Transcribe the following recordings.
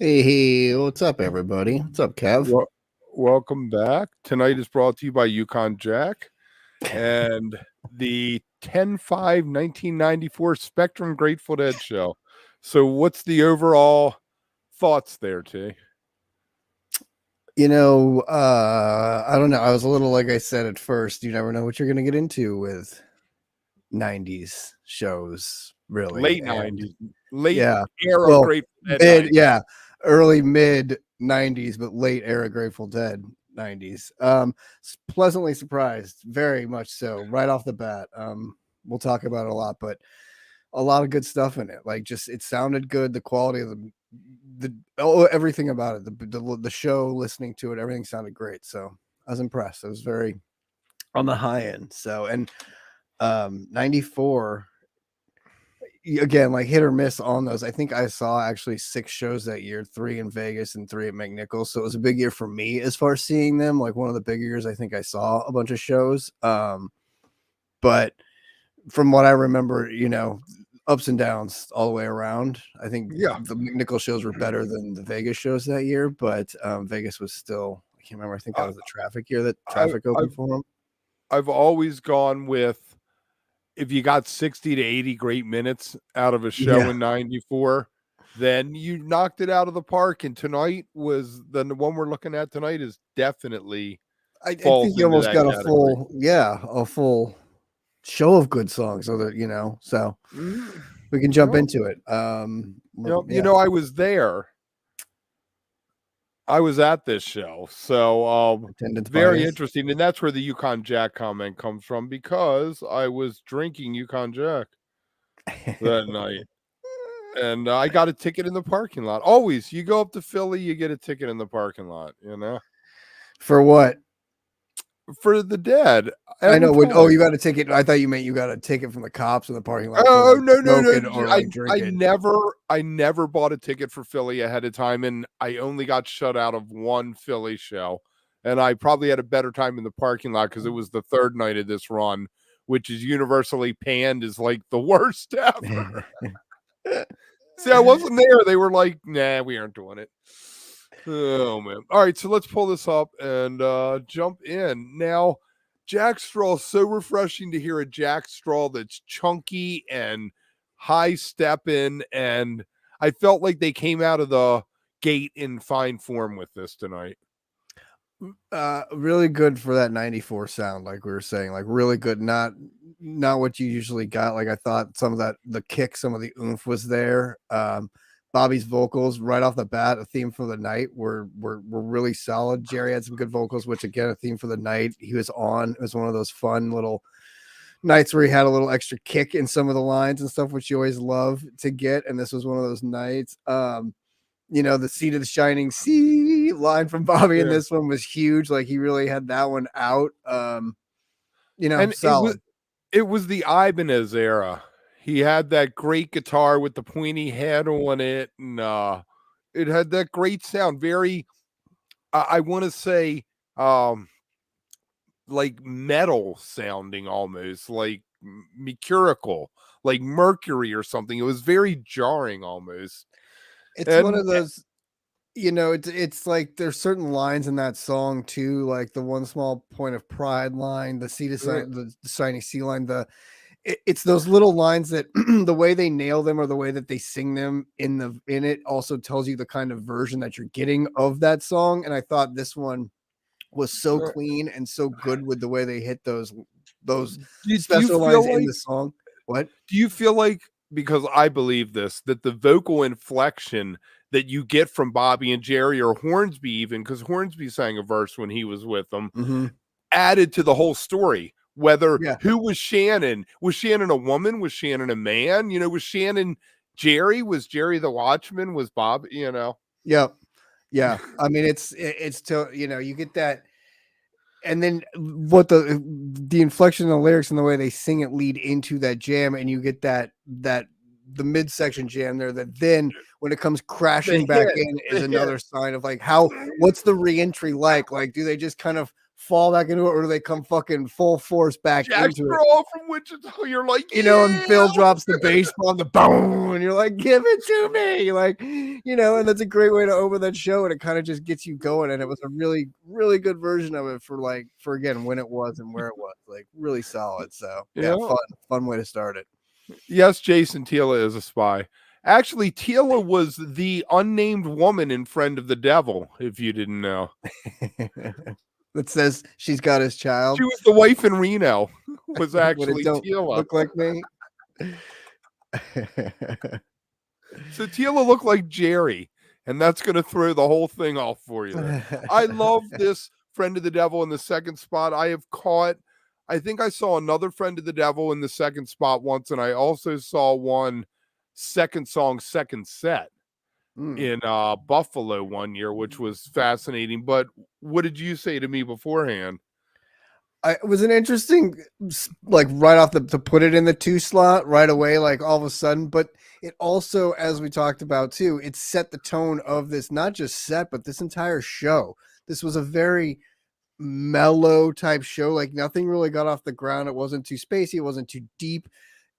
Hey, what's up, everybody? What's up, Kev? Well, welcome back. Tonight is brought to you by Yukon Jack and the 10/5/1994 Spectrum Grateful Dead show. So, what's the overall thoughts there, T? I don't know. I was a little, like I said at first, you never know what you're going to get into with 90s shows, really. Late And 90s, late yeah, era well, Grateful Dead 90s. early mid 90s, but late era Grateful Dead 90s. Pleasantly surprised, very much so, right off the bat. We'll talk about it a lot, but a lot of good stuff in it. Like, just it sounded good. The quality of everything about it, the show, listening to it, everything sounded great. So I was impressed. I was very on the high end. So, and 94 again, like hit or miss on those. I think I saw actually 6 shows that year, 3 in Vegas and 3 at McNichols. So it was a big year for me as far as seeing them. Like one of the bigger years. I think I saw a bunch of shows. But from what I remember, ups and downs all the way around. I think the McNichol shows were better than the Vegas shows that year, but Vegas was still, I can't remember. I think that was the Traffic year that Traffic opened for them. I've always gone with if you got 60 to 80 great minutes out of a show in 94, then you knocked it out of the park. And tonight was the one we're looking at tonight is definitely I think you almost got a full show of good songs, so that so we can jump into it. I was there. I was at this show, so very interesting, and that's where the Yukon Jack comment comes from, because I was drinking Yukon Jack that night, and I got a ticket in the parking lot. Always, you go up to Philly, you get a ticket in the parking lot. For what? For the Dead. I know. You got a ticket. I thought you meant you got a ticket from the cops in the parking lot. Oh, no. Or I never bought a ticket for Philly ahead of time, and I only got shut out of one Philly show. And I probably had a better time in the parking lot because it was the third night of this run, which is universally panned as like the worst ever. See, I wasn't there. They were like, nah, we aren't doing it. Oh, man. All right, so let's pull this up and jump in. Now, Jack Straw, so refreshing to hear a Jack Straw that's chunky and high stepping, and I felt like they came out of the gate in fine form with this tonight. Really good for that 94 sound, like we were saying, like really good. Not what you usually got. Like I thought some of that, the kick, some of the oomph was there. Bobby's vocals right off the bat, a theme for the night, were really solid. Jerry had some good vocals, which again, a theme for the night. He was on. It was one of those fun little nights where he had a little extra kick in some of the lines and stuff, which you always love to get. And this was one of those nights. The Seat of the Shining Sea line from Bobby in this one was huge. Like he really had that one out. And solid. It was the Ibanez era. He had that great guitar with the pointy head on it, and it had that great sound. Very, I want to say, like metal sounding, almost like mercurical, like Mercury or something. It was very jarring, almost. It's one of those, it's like there's certain lines in that song too, like the One Small Point of Pride line, the the Shining Sea line, it's those little lines that the way they nail them or the way that they sing them in it also tells you the kind of version that you're getting of that song. And I thought this one was so clean and so good with the way they hit those special lines in the song. What do you feel like? Because I believe this, that the vocal inflection that you get from Bobby and Jerry, or Hornsby even, because Hornsby sang a verse when he was with them, added to the whole story. Whether who was Shannon? Was Shannon a woman? Was Shannon a man? Was Shannon Jerry? Was Jerry the Watchman? Was Bob? Yep. Yeah. I mean, it's till you get that, and then what the inflection of the lyrics and the way they sing it lead into that jam, and you get that the midsection jam there. That then when it comes crashing back in is another sign of like what's the reentry like? Like, do they just kind of fall back into it, or do they come fucking full force back into it? From Wichita, you're like, and Phil drops the bass on the boom, and you're like, give it to me. Like, And that's a great way to open that show, and it kind of just gets you going. And it was a really, really good version of it for again when it was and where it was, like really solid. So yeah, Yeah. fun way to start it. Yes, Jason Tila is a spy. Actually, Tila was the unnamed woman in Friend of the Devil, if you didn't know. That says she's got his child. She was the wife in Reno, was But it actually don't Tila. look like me. So Tila looked like Jerry, and that's going to throw the whole thing off for you there. I love this Friend of the Devil in the second spot. I think I saw another Friend of the Devil in the second spot once, and I also saw one second song, second set in Buffalo one year, which was fascinating. But what did you say to me beforehand? It was an interesting, like right off to put it in the 2 slot right away, like all of a sudden. But it also, as we talked about too, it set the tone of this, not just set, but this entire show. This was a very mellow type show. Like nothing really got off the ground. It wasn't too spacey. It wasn't too deep.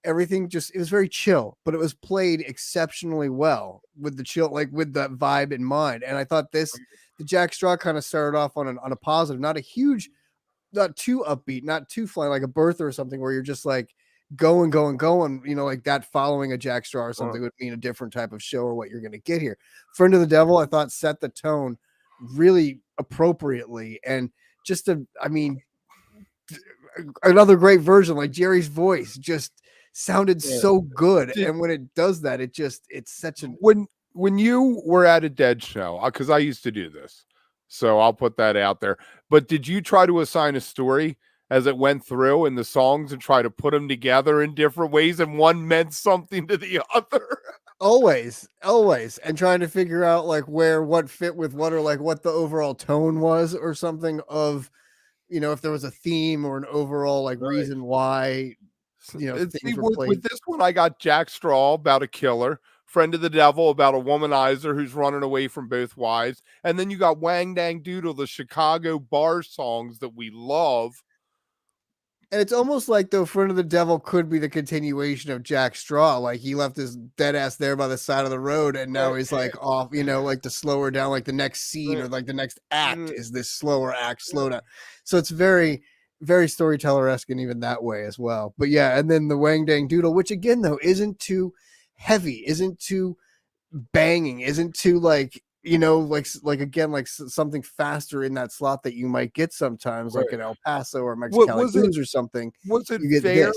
Everything it was very chill, but it was played exceptionally well with the chill, like with that vibe in mind. And I thought the Jack Straw kind of started off on a positive, not too upbeat, not too flying like a Bertha or something where you're just like going, like that following a Jack Straw or something would mean a different type of show or what you're going to get here. Friend of the Devil, I thought set the tone really appropriately. And another great version, like Jerry's voice just sounded so good. And when it does that, it's such an when you were at a Dead show, because I used to do this, so I'll put that out there. But did you try to assign a story as it went through in the songs and try to put them together in different ways, and one meant something to the other? Always, and trying to figure out like what fit with what, or like what the overall tone was or something of, if there was a theme or an overall like reason why, things were played. With this one, I got Jack Straw about a killer, Friend of the Devil about a womanizer who's running away from both wives, and then you got Wang Dang Doodle, the Chicago bar songs that we love. And it's almost like though Friend of the Devil could be the continuation of Jack Straw. Like he left his dead ass there by the side of the road, and now he's like off, like to slow her down, like the next scene or like the next act is this slower act, slow down. So it's very, very storyteller-esque in even that way as well. But yeah, and then the Wang Dang Doodle, which again though isn't too heavy, isn't too banging, isn't too like again, like something faster in that slot that you might get sometimes, like in El Paso or Mexicali Blues or something. Was it fair?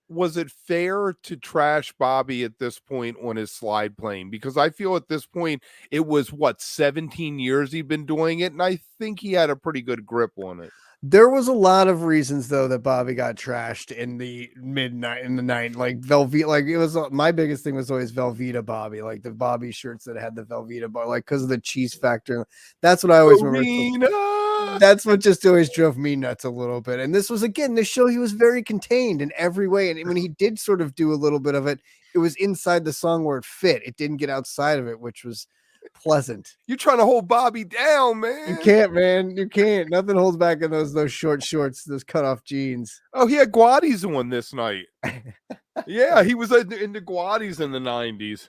Was it fair to trash Bobby at this point on his slide playing? Because I feel at this point it was 17 years he'd been doing it, and I think he had a pretty good grip on it. There was a lot of reasons though that Bobby got trashed in the night, like Velveeta. Like it was my biggest thing was always Velveeta Bobby, like the Bobby shirts that had the Velveeta bar, like because of the cheese factor. That's what I always remember. That's what just always drove me nuts a little bit. And this was again this show. He was very contained in every way, and when he did sort of do a little bit of it, it was inside the song where it fit. It didn't get outside of it, which was pleasant. You're trying to hold Bobby down, man. You can't, man. You can't. Nothing holds back in those short shorts, those cutoff jeans. Oh, he had Guadis on this night. Yeah, he was into Guadis in the 90s.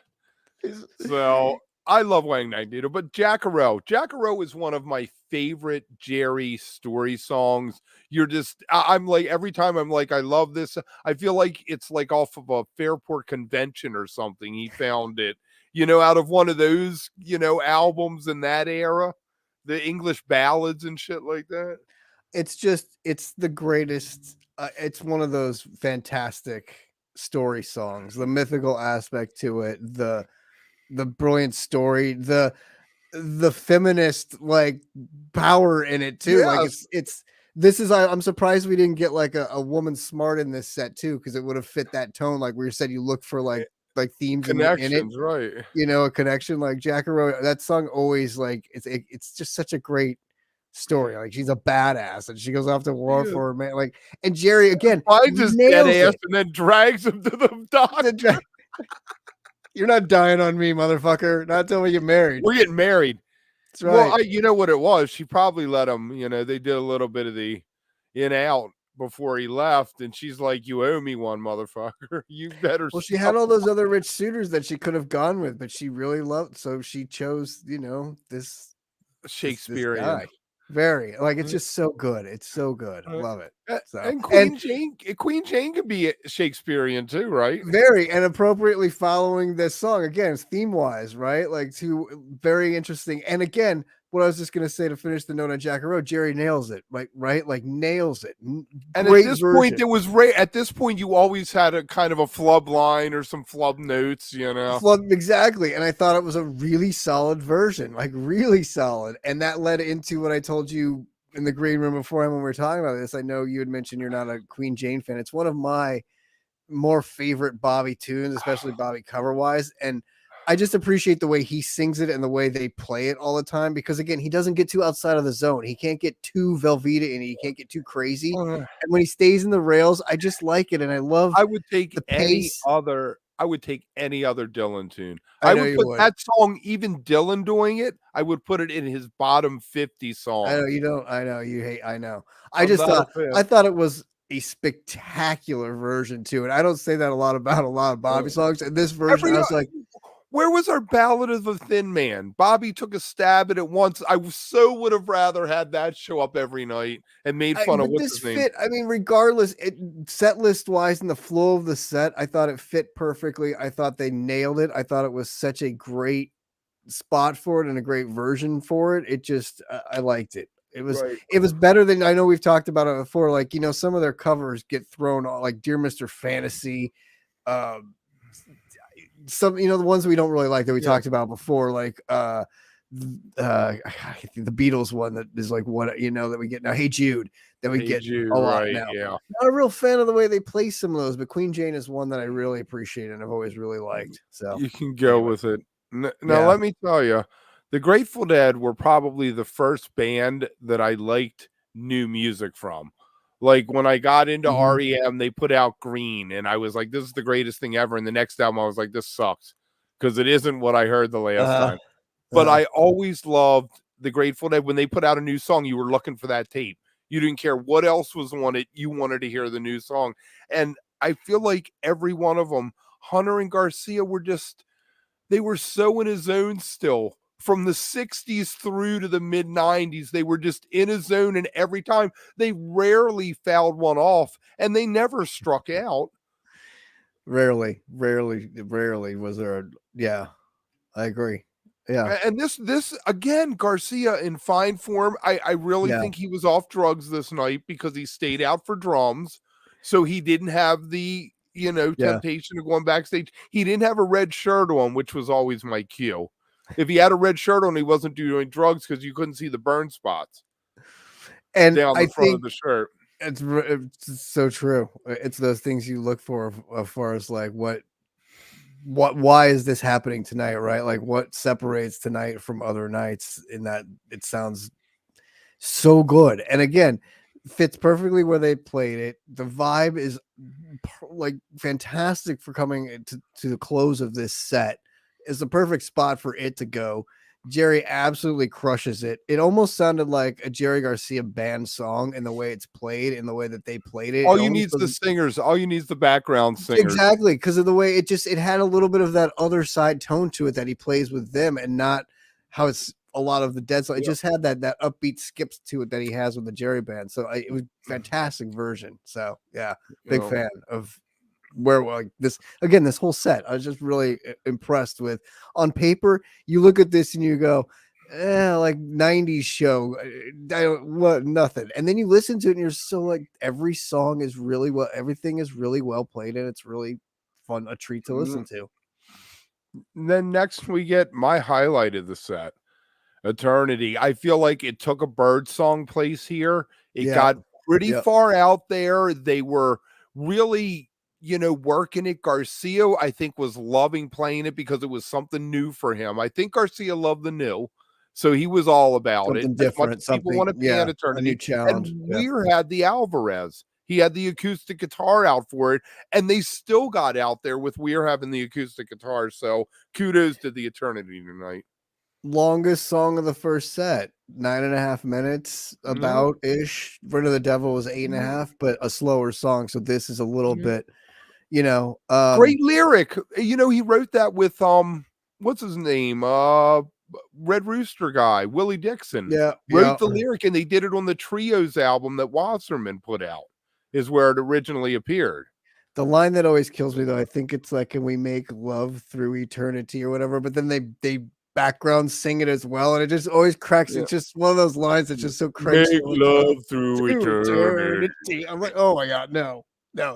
So I love Wang Dang Doodle, but Jackaro is one of my favorite Jerry story songs. I'm like, every time I'm like, I love this. I feel like it's like off of a Fairport convention or something. He found it. Out of one of those, albums in that era, the English ballads and shit like that. It's the greatest. It's one of those fantastic story songs, the mythical aspect to it, the brilliant story, the feminist like power in it too. Yes. Like I'm surprised we didn't get like a woman smart in this set too, because it would have fit that tone. Like we said, you look for like themes in it, right? A connection. Like Jackaro, that song always like it's just such a great story. Like she's a badass and she goes off to war for her man. Like, and Jerry again finds his dead ass and then drags him to the doctor. You're not dying on me, motherfucker. Not till we get married. We're getting married. That's right. Well, you know what it was? She probably let him. They did a little bit of the in out before he left, and she's like, "You owe me one, motherfucker. You better." Well, she had all those other rich suitors that she could have gone with, but she really loved, so she chose, this Shakespearean. guy. Very like it's just so good. It's so good. Uh, Love it. So and and Queen Jane could be Shakespearean too, right? very and appropriately following this song again, theme wise, right? Like two very interesting. And again, what I was just gonna say to finish the note on Jackaroo, Jerry nails it, like right, like nails it. And at Great this version. point, at this point, you always had a kind of a flub line or some flub notes, Exactly. And I thought it was a really solid version, like really solid. And that led into what I told you in the green room beforehand when we were talking about this. I know you had mentioned you're not a Queen Jane fan. It's one of my more favorite Bobby tunes, especially Bobby cover wise. And I just appreciate the way he sings it and the way they play it all the time, because again, he doesn't get too outside of the zone. He can't get too Velveeta and he can't get too crazy. And when he stays in the rails, I just like it. And I love I would take the any pace. other Dylan tune. I know would you put would. that song, even Dylan doing it, I would put it in his bottom 50 songs. I know you don't. I know you hate. I know. I thought it was a spectacular version too, and I don't say that a lot about a lot of Bobby songs. And this version, I was like, where was our Ballad of the Thin Man? Bobby took a stab at it once. I so would have rather had that show up every night and made fun of what's his name. I mean, regardless, set list wise and the flow of the set, I thought it fit perfectly. I thought they nailed it. I thought it was such a great spot for it and a great version for it. It just, I liked it. It was better than, I know we've talked about it before. Like, some of their covers get thrown on, like Dear Mr. Fantasy, some, the ones we don't really like that we talked about before, like I think the Beatles one that is like what that we get now. Hey Jude, that we get a lot now. Yeah, not a real fan of the way they play some of those, but Queen Jane is one that I really appreciate and I've always really liked. So you can go with it. Now let me tell you, the Grateful Dead were probably the first band that I liked new music from. Like when I got into REM, they put out Green, and I was like, "This is the greatest thing ever." And the next album, I was like, "This sucks," because it isn't what I heard the last time. But I always loved the Grateful Dead. When they put out a new song, you were looking for that tape. You didn't care what else was on it. You wanted to hear the new song. And I feel like every one of them, Hunter and Garcia, they were so in his zone still. From the 60s through to the mid 90s, they were just in a zone, and every time they rarely fouled one off, and they never struck out. Rarely was there I agree. Yeah. And this again, Garcia in fine form. I really think he was off drugs this night because he stayed out for drums. So he didn't have the, temptation of going backstage. He didn't have a red shirt on, which was always my cue. If he had a red shirt on, he wasn't doing drugs because you couldn't see the burn spots. And down the front of the shirt. It's so true. It's those things you look for as far as like why is this happening tonight, right? Like what separates tonight from other nights in that it sounds so good. And again, fits perfectly where they played it. The vibe is like fantastic for coming to the close of this set. It's the perfect spot for it to go. Jerry absolutely crushes it. It almost sounded like a Jerry Garcia band song in the way it's played, in the way that they played it. All you need is the singers. All you need is the background singers. Exactly, because of the way it had a little bit of that other side tone to it that he plays with them, and not how it's a lot of the Dead song. It just had that upbeat skips to it that he has with the Jerry band. So it was a fantastic version. So yeah, big fan of this whole set. I was just really impressed with. On paper, you look at this and you go, like 90s show. Nothing. And then you listen to it and you're so like, every song is really everything is really well played, and it's really fun, a treat to listen to. And then next we get my highlight of the set, Eternity. I feel like it took a Birdsong place here. It got pretty far out there. They were really working it. Garcia, I think, was loving playing it because it was something new for him. I think Garcia loved the new, so he was all about something it. Different, people want to play an Eternity. A new challenge. And Weir had the Alvarez. He had the acoustic guitar out for it, and they still got out there with Weir having the acoustic guitar. So kudos to the Eternity tonight. longest song of the first set, 9.5 minutes, Yeah. about ish. Run of the Devil was 8.5, but a slower song. So this is a little Yeah. bit, you know, Great lyric. He wrote that with what's his name? Red Rooster guy, Willie Dixon. yeah, Wrote yeah. the lyric and they did it on the Trios album that Wasserman put out, is where it originally appeared. The line that always kills me though, I think it's like, "Can we make love through eternity?" or whatever. But then they background sing it as well, and it just always cracks. Yeah. It's just one of those lines that's just so Make cringy all the time. love through To eternity. eternity. I'm like, oh my god, no,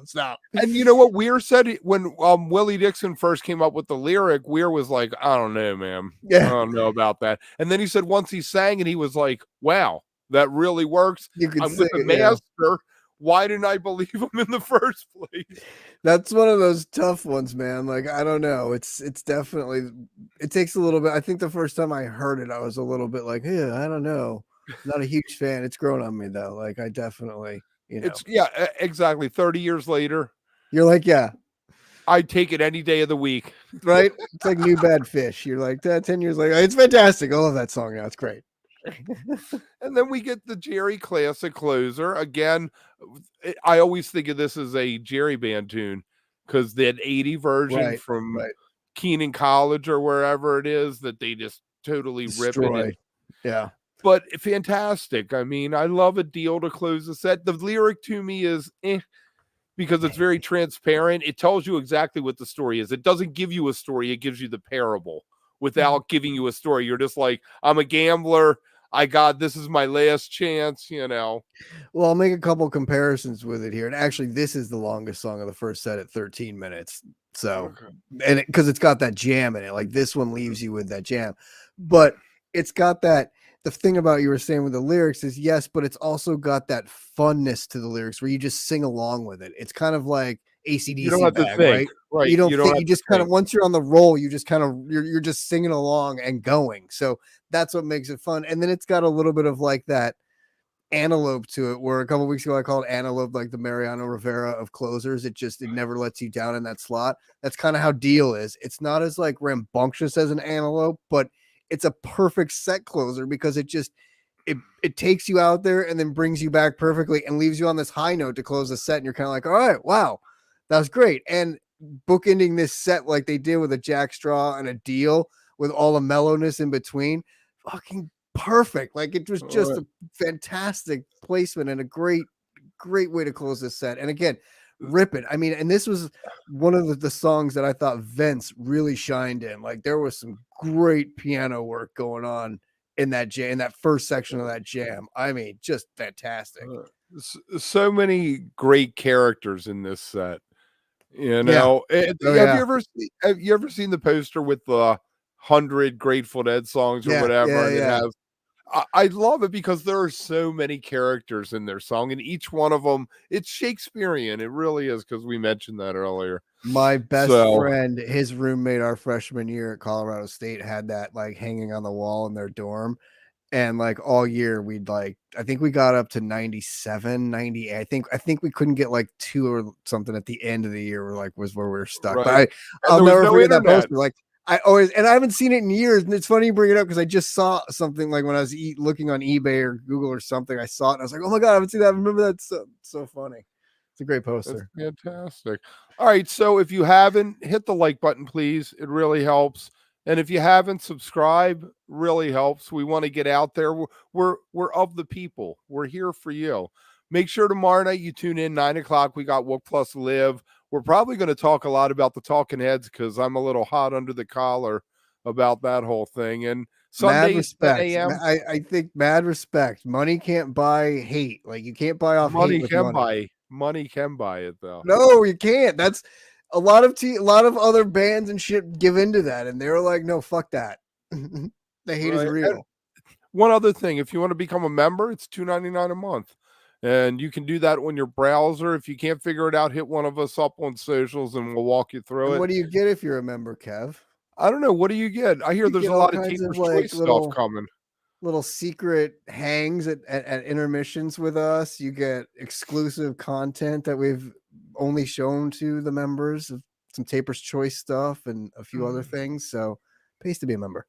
stop. And you know what Weir said when Willie Dixon first came up with the lyric, Weir was like, I don't know, man. I Yeah, don't know about that. And then he said once he sang and he was like, wow, that really works. you could I'm say with a it. Yeah, master. Why didn't I believe him in the first place? that's one of those tough ones, man. Like, I don't know. It's definitely, it takes a little bit. I think the first time I heard it, I was a little bit like, yeah, I don't know. Not a huge fan. It's grown on me though. Like, I definitely, It's exactly. 30 years later, you're like, yeah, I'd take it any day of the week. right? It's like New Bad Fish. You're like, 10 years later, it's fantastic. I love that song now. It's great. And then we get the Jerry classic closer. Again, I always think of this as a Jerry band tune because that 80 version Right, from right. Keenan College or wherever it is that they just totally rip it. Destroy. Yeah. But fantastic. I mean, I love a deal to close the set. The lyric to me is because it's very transparent. It tells you exactly what the story is. It doesn't give you a story, it gives you the parable without giving you a story. You're just like, I'm a gambler. This is my last chance, Well, I'll make a couple comparisons with it here. And actually, this is the longest song of the first set at 13 minutes. So, Okay. and because it's got that jam in it, like this one leaves you with that jam, but it's got that. The thing about you were saying with the lyrics is yes, but it's also got that funness to the lyrics where you just sing along with it. It's kind of like You don't ACDC have to bag, think. right? Right. You don't You don't think, have you to just kind of, think. once you're on the roll, you just kind of, you're just singing along and going. So that's what makes it fun. And then it's got a little bit of like that antelope to it, where a couple weeks ago I called antelope like the Mariano Rivera of closers. It never lets you down in that slot. That's kind of how Deal is. It's not as like rambunctious as an antelope, but it's a perfect set closer because it takes you out there and then brings you back perfectly and leaves you on this high note to close the set. And you're kind of like, all right, wow, that was great. And bookending this set like they did with a Jack Straw and a Deal with all the mellowness in between, fucking perfect. Like it was just a fantastic placement and a great way to close this set. And again, rip it. I mean, and this was one of the songs that I thought Vince really shined in. Like there was some great piano work going on in that jam, in that first section of that jam. I mean, just fantastic. So many great characters in this set. Yeah. Oh, Have yeah. you ever seen the poster with the 100 Grateful Dead songs or Yeah. whatever? Yeah. And it Yeah. has I love it because there are so many characters in their song, and each one of them, it's Shakespearean. It really is, because we mentioned that earlier. My best So, friend, his roommate, our freshman year at Colorado State, had that like hanging on the wall in their dorm. And like all year, we'd like, I think we got up to 97, 98. I think we couldn't get like 2 or something at the end of the year. Was where we were stuck. right. But And I'll there was never no forget that internet. poster. Like I always, and I haven't seen it in years. And it's funny you bring it up because I just saw something like when I was looking on eBay or Google or something. I saw it and I was like, oh my God, I haven't seen that. I remember that. So funny. It's a great That's poster. fantastic. All right. So if you haven't, hit the like button, please. It really helps. And if you haven't, subscribe. Really helps. We want to get out there. We're of the people. We're here for you. Make sure tomorrow night you tune in 9 o'clock. We got Wook Plus Live. We're probably going to talk a lot about the Talking Heads because I'm a little hot under the collar about that whole thing. And Mad Sundays 10 respect. a.m. I think mad respect. Money can't buy hate. Like you can't buy off hate Money with can money. buy it though. No, you can't. That's a lot of other bands and shit give into that, and they're like, no, fuck that. The hate is Right. real. One other thing, if you want to become a member, it's $2.99 a month. And you can do that on your browser. If you can't figure it out, hit one of us up on socials and we'll walk you through And it. what do you get if you're a member, Kev? I don't know. What do you get? I hear You there's get a all lot of kinds of Taper's like Choice stuff coming. little secret hangs at intermissions with us. You get exclusive content that we've only shown to the members of some Taper's Choice stuff and a few other things. So pays to be a member.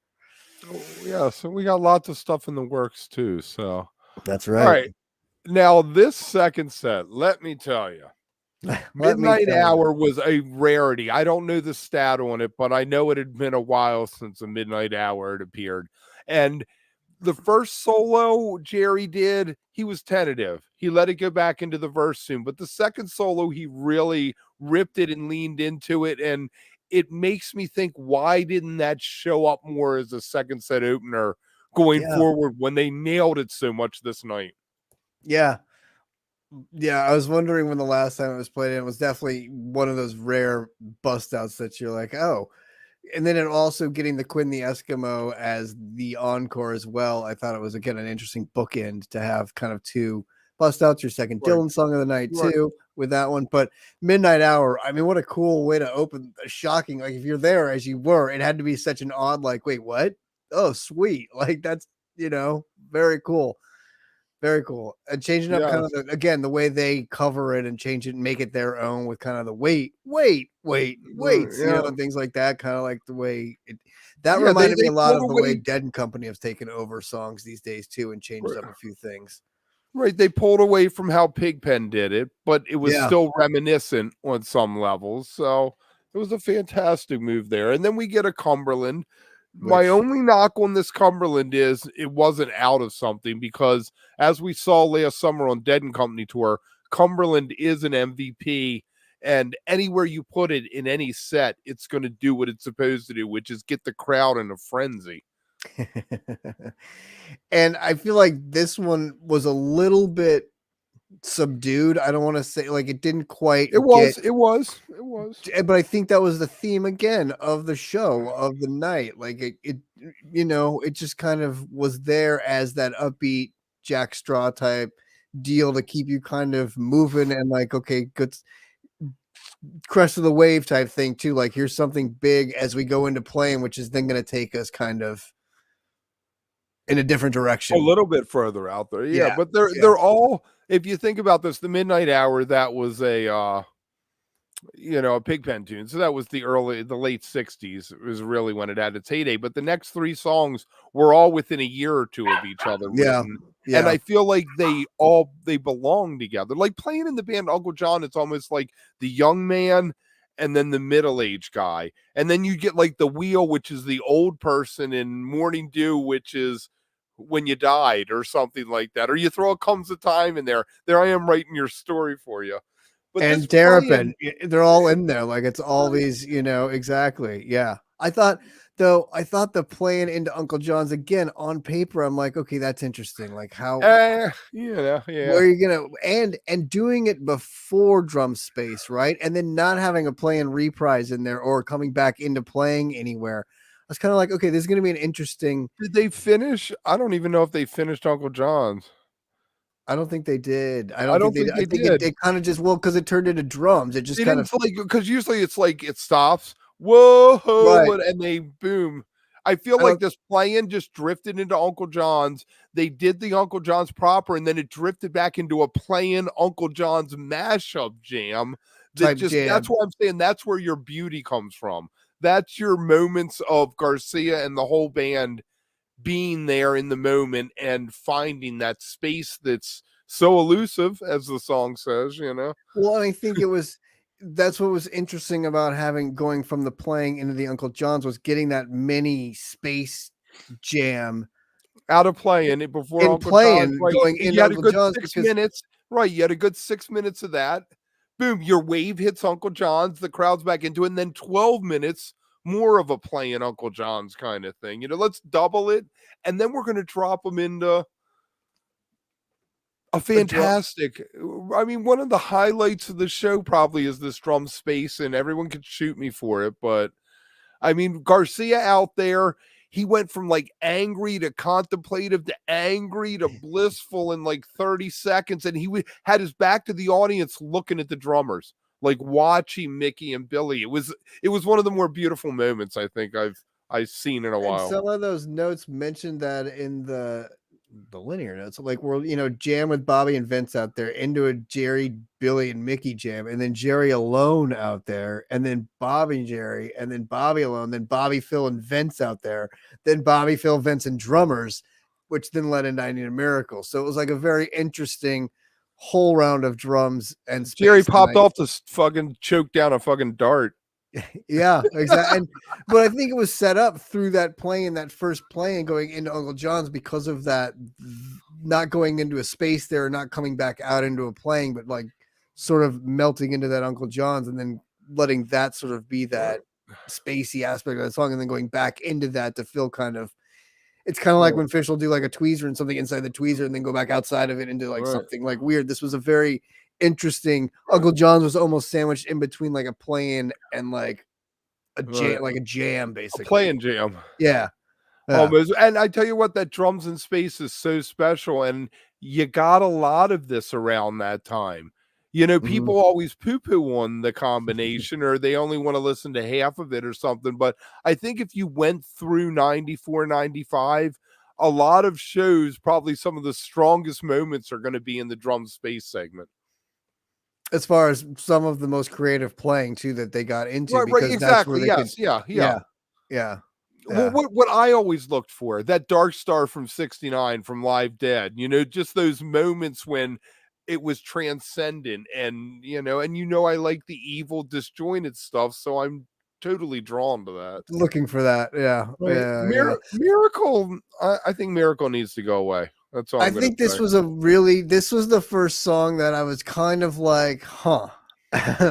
Oh, yeah, so we got lots of stuff in the works too. So, That's all right. right. Now, this second set, let me tell you, Let me Midnight tell you. Hour was a rarity. I don't know the stat on it, but I know it had been a while since a Midnight Hour had appeared. And the first solo Jerry did, he was tentative. He let it go back into the verse soon. But the second solo, he really ripped it and leaned into it. And it makes me think, why didn't that show up more as a second set opener going Yeah. forward when they nailed it so much this night? Yeah. Yeah. I was wondering when the last time it was played, and it was definitely one of those rare bust outs that you're like, oh. And then it also getting the Quinn the Eskimo as the encore as well. I thought it was, again, an interesting bookend to have kind of two bust outs, your second Right. Dylan song of the night Right. too with that one. But Midnight Hour, I mean, what a cool way to open, shocking. Like if you're there as you were, it had to be such an odd, like, wait, what? Oh, sweet. Like that's, very cool. Very cool. And changing up kind of Yes. again, the way they cover it and change it and make it their own with kind of the waits, Yeah. and things like that. Kind of like the way that Yeah. reminded me They a lot pulled of the way away. Dead and Company have taken over songs these days too and changed up a few things. Right, they pulled away from how Pigpen did it, but it was Yeah. still reminiscent on some levels, so it was a fantastic move there, and then we get a Cumberland. My Which only knock on this Cumberland is it wasn't out of something because as we saw last summer on Dead and Company tour, Cumberland is an MVP, and anywhere you put it in any set, it's gonna do what it's supposed to do, which is get the crowd in a frenzy. and I feel like this one was a little bit subdued. I don't want to say like it didn't quite get. It was. But I think that was the theme again of the show of the night. Like it just kind of was there as that upbeat Jack Straw type deal to keep you kind of moving and like, okay, good crest of the wave type thing too. Like here's something big as we go into playing, which is then going to take us kind of in a different A direction. little bit further out there, yeah, Yeah, but they're yeah, they're all if you think about this, the Midnight Hour, that was a Pigpen tune. So that was the late 60s was really when it had its heyday. But the next three songs were all within a year or two of each other yeah, written. And yeah. I feel like they belong together. Like playing in the band Uncle John, it's almost like the young man and then the middle-aged guy. And then you get like the wheel, which is the old person, and Morning Dew, which is when you died or something like that. Or you throw a Comes a Time in there. There I am writing your story for you. But And this Terrapin, playing, they're all in there. Like it's all these, exactly. Yeah. I thought the playing into Uncle John's again on paper, I'm like, okay, that's interesting. Like how yeah. where are you gonna and doing it before drum space, right? And then not having a play and reprise in there or coming back into playing anywhere. I was kind of like, okay, this is gonna be an interesting. Did they finish? I don't even know if they finished Uncle John's. I don't think they did. I I don't think don't they did. think I they think it, did. it kind of just because it turned into drums. It just They kind of didn't like because usually it's like it stops, whoa, right. and they boom. I feel I like don't this Playin just drifted into Uncle John's. They did the Uncle John's proper, and then it drifted back into a Playin Uncle John's mashup jam. That type just that's jam. why I'm saying that's where your beauty comes from. That's your moments of Garcia and the whole band being there in the moment and finding that space that's so elusive, as the song says. Well, and I think that's what was interesting about having going from the playing into the Uncle John's was getting that mini space jam Out of playing it before in Uncle John's, playing right? going And into you had a Uncle good John's 6 because minutes, right? You had a good 6 minutes of that. Boom, your wave hits Uncle John's, the crowd's back into it, and then 12 minutes more of a playing Uncle John's kind of thing. Let's double it, and then we're going to drop them into a a drum. fantastic. I mean, one of the highlights of the show probably is this drum space, and everyone could shoot me for it, but I mean, Garcia out there, he went from like angry to contemplative to angry to blissful in like 30 seconds. And had his back to the audience looking at the drummers, like watching Mickey and Billy. It was one of the more beautiful moments I think I've seen in a And while. some of those notes mentioned that in the the linear notes, like we're jam with Bobby and Vince out there, into a Jerry, Billy, and Mickey jam, and then Jerry alone out there, and then Bobby and Jerry, and then Bobby alone, then Bobby, Phil, and Vince out there, then Bobby, Phil, Vince, and drummers, which then led into I Need a Miracle. So it was like a very interesting whole round of drums and space. Jerry popped off to fucking choke down a fucking dart. Yeah, exactly. But I think it was set up through that first Playin going into Uncle John's, because of that, not going into a space there, not coming back out into a Playin, but like sort of melting into that Uncle John's, and then letting that sort of be that spacey aspect of the song, and then going back into that to feel kind of, it's kind of like when Fish will do like a tweezer and something inside the tweezer and then go back outside of it into like something like weird. This was a very interesting. Uncle John's was almost sandwiched in between like a Playin and like a jam, like a jam, basically. A Playin jam. Yeah. Almost. And I tell you what, that drums in space is so special, and you got a lot of this around that time. People always poo-poo on the combination, or they only want to listen to half of it or something. But I think if you went through 94, 95, a lot of shows, probably some of the strongest moments are going to be in the drum space segment. As far as some of the most creative playing too that they got into, right, exactly. Yeah. Well, what I always looked for, that Dark Star from '69 from Live Dead, just those moments when it was transcendent, and I like the evil, disjointed stuff, so I'm totally drawn to that. Looking for that, right. Miracle. I think Miracle needs to go away. That's all. I think this was the first song that I was kind of like, huh,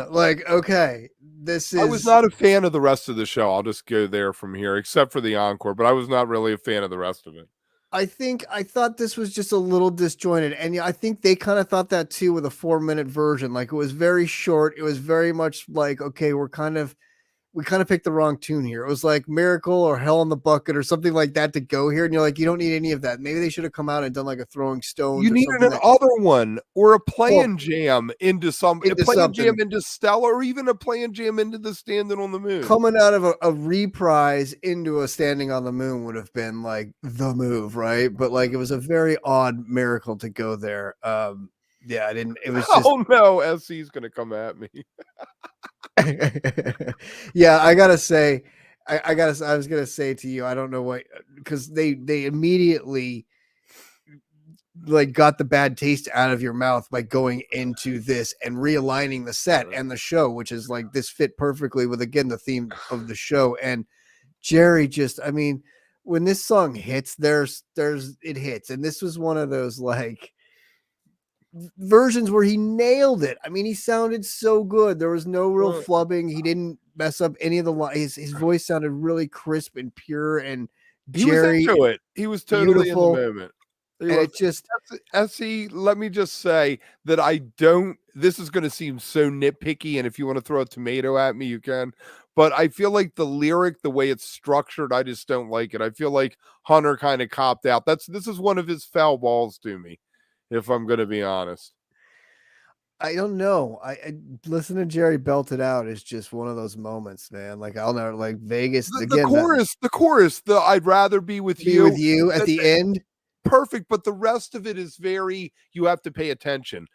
like, okay, this is. I was not a fan of the rest of the show. I'll just go there from here, except for the encore, but I was not really a fan of the rest of it. I thought this was just a little disjointed, and I think they kind of thought that too with a 4-minute version. Like, it was very short. It was very much like, okay, we kind of picked the wrong tune here. It was like Miracle or Hell in the Bucket or something like that to go here. And you're like, you don't need any of that. Maybe they should have come out and done like a Throwing Stones. You needed another one, or a Playin jam into jam into Stella, or even a Playin jam into the Standing on the Moon. Coming out of a reprise into a Standing on the Moon would have been like the move, right? But like, it was a very odd Miracle to go there. Yeah, I didn't. It was just. Oh no, SC's gonna come at me. Yeah, I gotta say, I was gonna say to you, I don't know what, because they immediately like got the bad taste out of your mouth by going into this and realigning the set and the show, which is like, this fit perfectly with, again, the theme of the show. And Jerry just, I mean, when this song hits, it hits, and this was one of those like versions where he nailed it. I mean, he sounded so good. There was no real flubbing. He didn't mess up any of the lines. His voice sounded really crisp and pure, and Jerry, he was into it. He was totally beautiful. in the moment. And it just, SC, let me just say that I don't, this is going to seem so nitpicky, and if you want to throw a tomato at me, you can, but I feel like the lyric, the way it's structured, I just don't like it. I feel like Hunter kind of copped out. This is one of his foul balls to me, if I'm going to be honest. I don't know. I listen to Jerry belt it out is just one of those moments, man. Like, I'll never, like, Vegas again. The chorus, the I'd rather be with you at the end. Perfect, but the rest of it is very, you have to pay attention.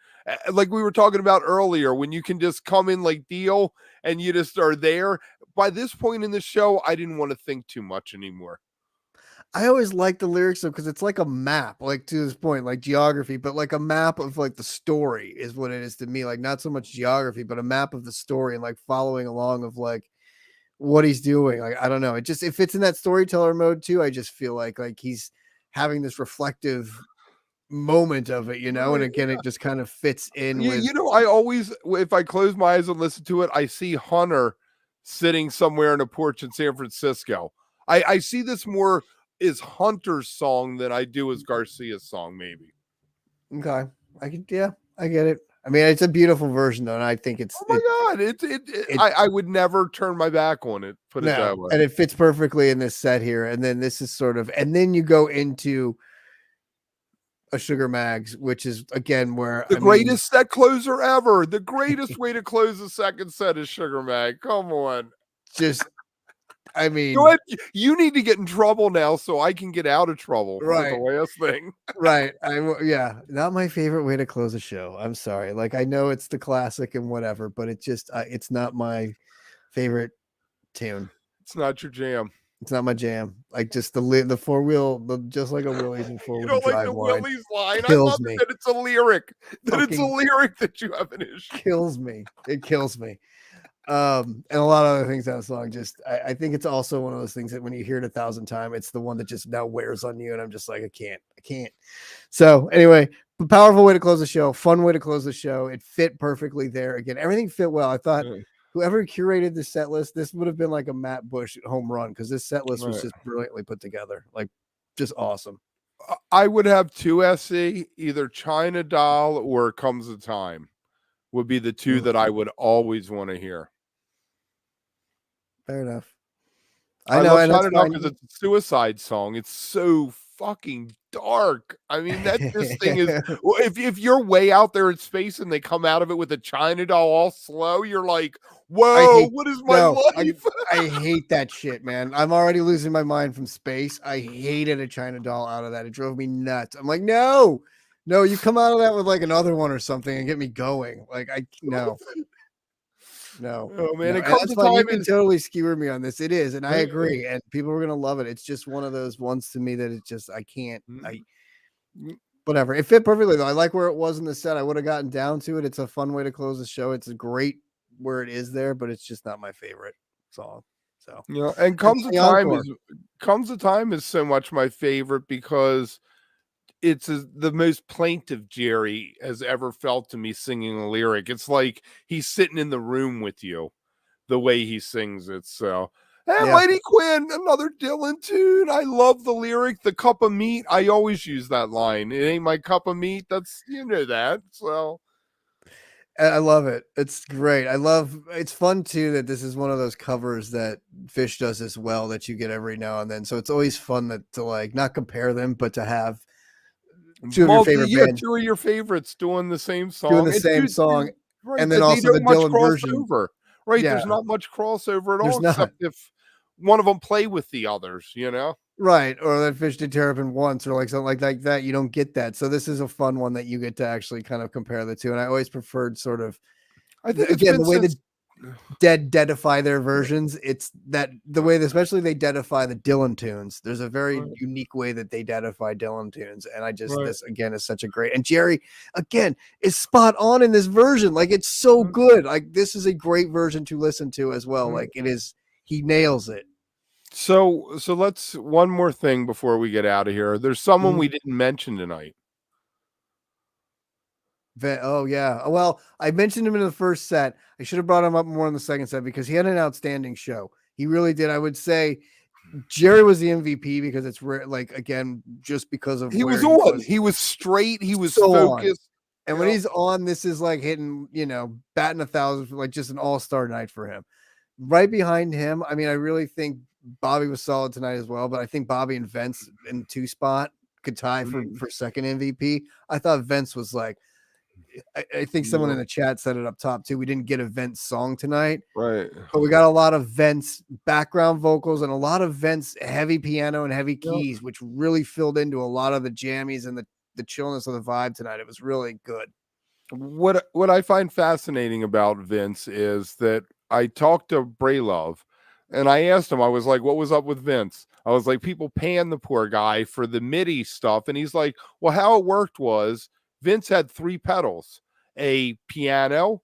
Like we were talking about earlier, when you can just come in like Deal and you just are there. By this point in the show, I didn't want to think too much anymore. I always like the lyrics though, because it's like a map, like, to this point, like geography, but like a map of like the story is what it is to me. Like, not so much geography, but a map of the story, and like following along of like what he's doing. Like, I don't know. It fits in that storyteller mode too. I just feel like he's having this reflective moment of it, and again, it just kind of fits in with. I always, if I close my eyes and listen to it, I see Hunter sitting somewhere in a porch in San Francisco. I see this more is Hunter's song than I do as Garcia's song, maybe. Okay, I get it. I mean, it's a beautiful version though, and I think it's. Oh my God! I would never turn my back on it. Put it that way. And it fits perfectly in this set here. And then this is sort of, and then you go into a Sugar Mags, which is again where the greatest set closer ever. The greatest way to close the second set is Sugar Mag. Come on, just I mean, Go ahead. You need to get in trouble now so I can get out of trouble for the right. last thing. Right. Yeah, not my favorite way to close a show. I'm sorry. Like I know it's the classic and whatever, but it just it's not my favorite tune. It's not your jam. It's not my jam. Like just the four wheel, just like a Willie's and four You wheel don't like drive the line Willie's line. I kills love it me. that it's a lyric. That it's a Fucking lyric that you have an issue. kills me. It kills me. And a lot of other things that song just I think it's also one of those things that when you hear it 1,000 times, it's the one that just now wears on you, and I'm just like, I can't. So anyway, powerful way to close the show, fun way to close the show. It fit perfectly there. Again, everything fit well. I thought whoever curated the set list, this would have been like a Matt Bush home run because this set list was just brilliantly put together. Like just awesome. I would have two SC, either China Doll or Comes a Time would be the two that I would always want to hear. Fair enough. I know, love China Doll because it's a suicide song. It's so fucking dark. I mean, this thing is. Well, if you're way out there in space and they come out of it with a China Doll all slow, you're like, whoa, what is my life? I hate that shit, man. I'm already losing my mind from space. I hated a China Doll out of that. It drove me nuts. I'm like, no, you come out of that with like another one or something and get me going. Like no. Oh man, no. It comes a time you can totally skewer me on this. It is, and I agree, and people are gonna love it. It's just one of those ones to me that it's just I can't. Whatever. It fit perfectly though. I like where it was in the set. I would have gotten down to it. It's a fun way to close the show. It's a great where it is there, but it's just not my favorite song. So and Comes a Time is so much my favorite because it's the most plaintive Jerry has ever felt to me singing a lyric. It's like he's sitting in the room with you, the way he sings it. So, Mighty Quinn, another Dylan tune. I love the lyric, the cup of meat. I always use that line. It ain't my cup of meat. That's, that. So. I love it. It's great. It's fun too that this is one of those covers that Fish does as well that you get every now and then. So it's always fun to like not compare them, but to have two of your favorite bands. Two of your favorites doing the same song. Right, and then also the Dylan version. Right, there's not much crossover at all, except if one of them play with the others, Right, or that Fish did Terrapin once, or like something like that. You don't get that, so this is a fun one that you get to actually kind of compare the two. And I always preferred sort of. I think again the way the Dead deadify their versions. It's that the way, especially they deadify the Dylan tunes. There's a very unique way that they deadify Dylan tunes, and I just this again is such a great. And Jerry again is spot on in this version. Like it's so good. Like this is a great version to listen to as well. Like it is. He nails it. So let's one more thing before we get out of here. There's someone we didn't mention tonight. Oh yeah. Well, I mentioned him in the first set. I should have brought him up more in the second set because he had an outstanding show. He really did. I would say Jerry was the MVP because it's like again just because of he was on. He was straight. He was so focused. And when he's on, this is like hitting, batting 1,000, like just an all-star night for him. Right behind him, I mean, I really think Bobby was solid tonight as well, but I think Bobby and Vince in the 2 spot could tie for second MVP. I thought Vince was like. I think someone in the chat said it up top too. We didn't get a Vince song tonight, right? But we got a lot of Vince background vocals and a lot of Vince heavy piano and heavy keys, which really filled into a lot of the jammies and the chillness of the vibe tonight. It was really good. What I find fascinating about Vince is that I talked to Braylove and I asked him, I was like, what was up with Vince? I was like, people paying the poor guy for the MIDI stuff. And he's like, well, how it worked was Vince had 3 pedals, a piano,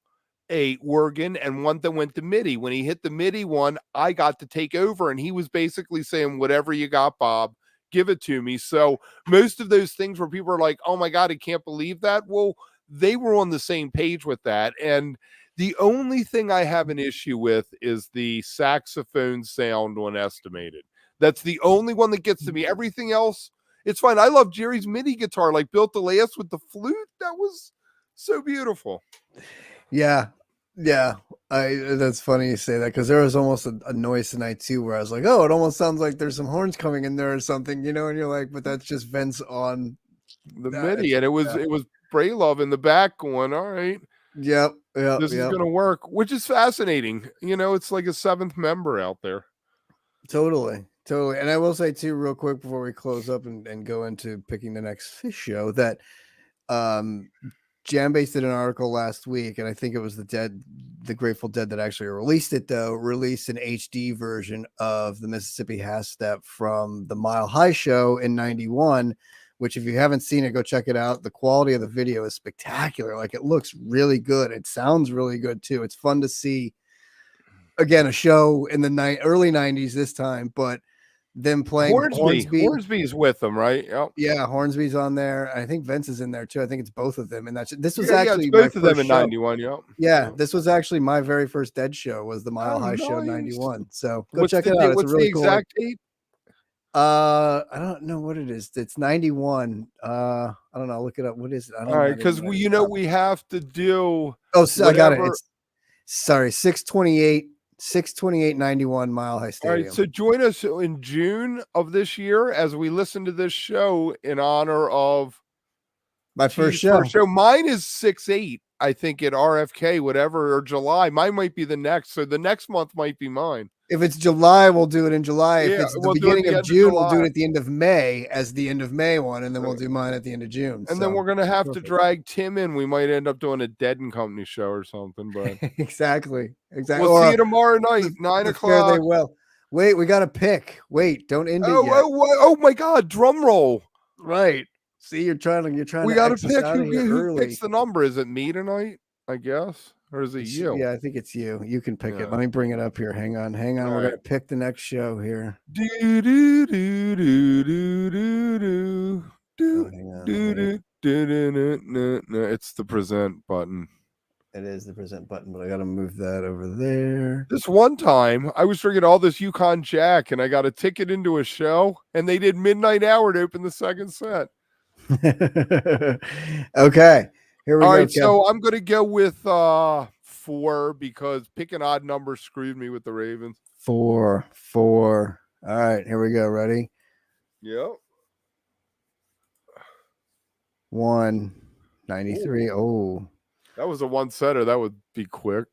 a organ, and one that went to MIDI. When he hit the MIDI one, I got to take over, and he was basically saying, whatever you got, Bob, give it to me. So most of those things where people are like, oh my God, I can't believe that. Well, they were on the same page with that. And the only thing I have an issue with is the saxophone sound on Estimated. That's the only one that gets to me. Everything else, it's fine. I love Jerry's MIDI guitar, like Built to Last with the flute. That was so beautiful. Yeah. That's funny you say that because there was almost a noise tonight too where I was like, oh, it almost sounds like there's some horns coming in there or something, and you're like, but that's just Vince on the MIDI, and it was Braylove in the back going, all right. Yep. This is gonna work, which is fascinating. It's like a 7th member out there. Totally. And I will say too, real quick before we close up and go into picking the next fish show, that Jambase did an article last week, and I think it was the Grateful Dead that actually released it, though, released an HD version of the Mississippi Half Step from the Mile High show in 91, which if you haven't seen it, go check it out. The quality of the video is spectacular. Like, it looks really good. It sounds really good too. It's fun to see, again, a show in the early 90s this time, but them playing Hornsby is with them, right? Yep. Yeah, Hornsby's on there. I think Vince is in there too. I think it's both of them. And this was it's actually both of them in 91. Yep. Yeah, this was actually my very first Dead show, was the Mile High show 91. So go check it out. It's what's a really the exact date? I don't know what it is. It's 91. I don't know. Look it up. What is it? I don't know. All right, because we have to do. Oh, so I got it. It's 6/28/91 Mile High Stadium. All right, so join us in June of this year as we listen to this show in honor of my first show. Mine is 6/8, I think, at RFK, whatever, or July. Mine might be the next, so the next month might be mine. If it's July, we'll do it in July. If it's the beginning of June, we'll do it at the end of May as the end of May one, and then we'll do mine at the end of June. And then we're gonna have to drag Tim in. We might end up doing a Dead and Company show or something. But exactly. We'll see you tomorrow night, 9 o'clock. They will. Wait, we got to pick. Wait, don't end it yet. Oh my God! Drum roll. Right. See, you're trying. We got to pick who picks the number. Is it me tonight? I guess. Or is it you? Yeah, I think it's you. You can pick it. Let me bring it up here. Hang on. We're gonna pick the next show here. It's the present button. It is the present button, but I gotta move that over there. This one time, I was drinking all this Yukon Jack, and I got a ticket into a show, and they did midnight hour to open the second set. Okay. Here we go. All right, so I'm going to go with 4 because pick an odd number screwed me with the Ravens. 4. All right, here we go. Ready? Yep. 193. Oh. That was a one-setter. That would be quick.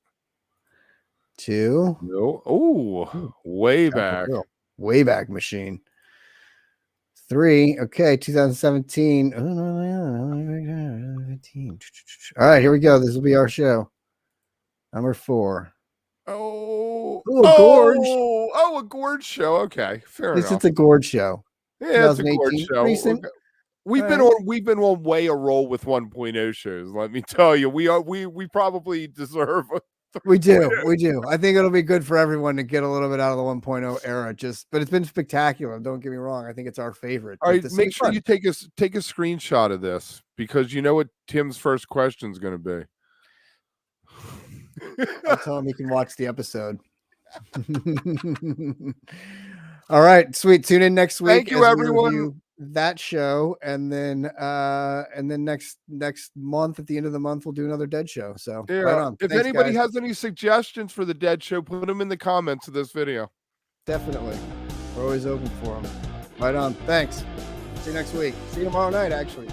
2. No. Oh, way back. Way back machine. 3. Okay, 2017. All right, here we go. This will be our show. Number 4. Oh, a gorge. Oh, a gorge show. Okay, fair enough. It's a gorge show. Yeah, it's a gorge show. Okay. We've been on way a roll with 1.0 shows. Let me tell you, we probably deserve. We do. I think it'll be good for everyone to get a little bit out of the 1.0 era. But it's been spectacular. Don't get me wrong. I think it's our favorite. All right, make sure you take a screenshot of this because you know what Tim's first question is going to be. I'll tell him he can watch the episode. All right, sweet. Tune in next week. Thank you, everyone. That show, and then next month at the end of the month we'll do another Dead show. So yeah, right on. If anybody has any suggestions for the Dead show, put them in the comments of this video. Definitely, we're always open for them. Right on. Thanks. See you next week. See you tomorrow night, actually.